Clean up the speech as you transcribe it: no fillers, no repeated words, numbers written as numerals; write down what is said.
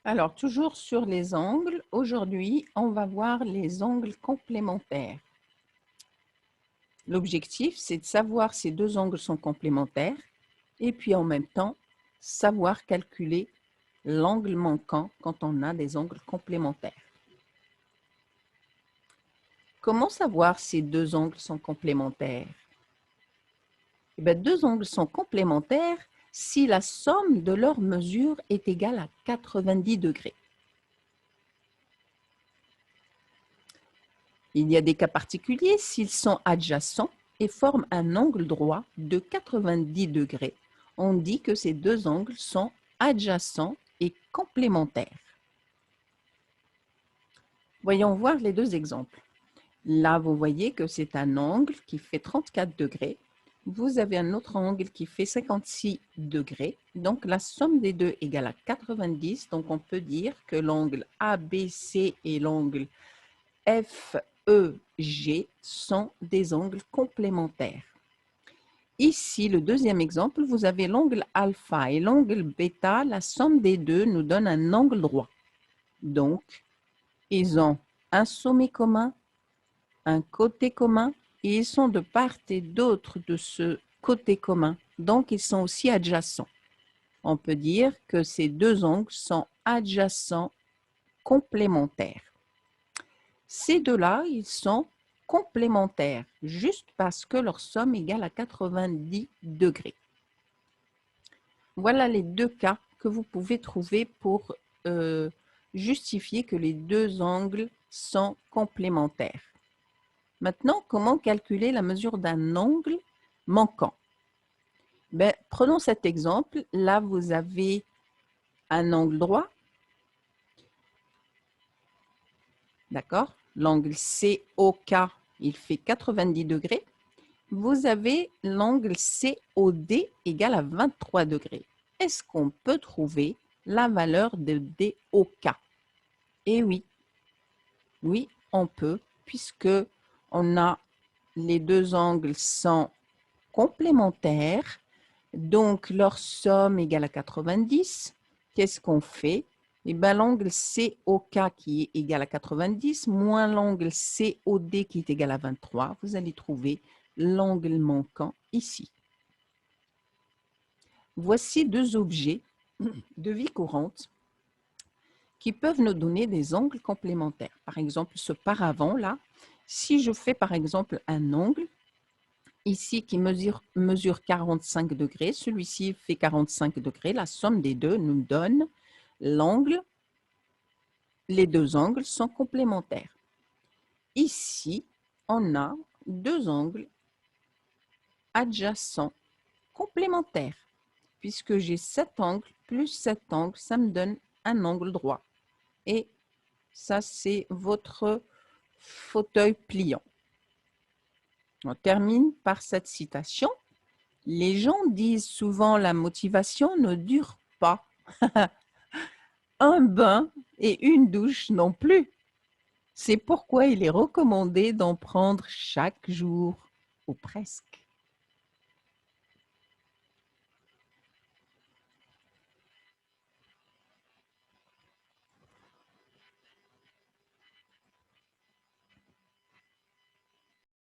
Alors, toujours sur les angles, aujourd'hui, on va voir les angles complémentaires. L'objectif, c'est de savoir si deux angles sont complémentaires et puis en même temps, savoir calculer l'angle manquant quand on a des angles complémentaires. Comment savoir si deux angles sont complémentaires? Eh bien, deux angles sont complémentaires si la somme de leurs mesures est égale à 90 degrés. Il y a des cas particuliers s'ils sont adjacents et forment un angle droit de 90 degrés. On dit que ces deux angles sont adjacents et complémentaires. Voyons voir les deux exemples. Là, vous voyez que c'est un angle qui fait 34 degrés. Vous avez un autre angle qui fait 56 degrés. Donc, la somme des deux égale à 90. Donc, on peut dire que l'angle ABC et l'angle FEG sont des angles complémentaires. Ici, le deuxième exemple, vous avez l'angle alpha et l'angle bêta. La somme des deux nous donne un angle droit. Donc, ils ont un sommet commun, un côté commun, et ils sont de part et d'autre de ce côté commun. Donc, ils sont aussi adjacents. On peut dire que ces deux angles sont adjacents complémentaires. Ces deux-là, ils sont complémentaires, juste parce que leur somme égale à 90 degrés. Voilà les deux cas que vous pouvez trouver pour justifier que les deux angles sont complémentaires. Maintenant, comment calculer la mesure d'un angle manquant? Prenons cet exemple. Là, vous avez un angle droit. D'accord? L'angle COK, il fait 90 degrés. Vous avez l'angle COD égale à 23 degrés. Est-ce qu'on peut trouver la valeur de DOK? Eh oui, oui, on peut, puisque on a les deux angles sont complémentaires, donc leur somme égale à 90. Qu'est-ce qu'on fait? Eh bien, l'angle COK qui est égal à 90 moins l'angle COD qui est égal à 23, vous allez trouver l'angle manquant ici. Voici deux objets de vie courante qui peuvent nous donner des angles complémentaires. Par exemple, ce paravent-là, si je fais par exemple un angle, ici qui mesure 45 degrés, celui-ci fait 45 degrés, la somme des deux nous donne l'angle, les deux angles sont complémentaires. Ici, on a deux angles adjacents complémentaires, puisque j'ai cet angle plus cet angle, ça me donne un angle droit. Et ça, c'est votre fauteuil pliant. On termine par cette citation. Les gens disent souvent la motivation ne dure pas. Un bain et une douche non plus. C'est pourquoi il est recommandé d'en prendre chaque jour, ou presque.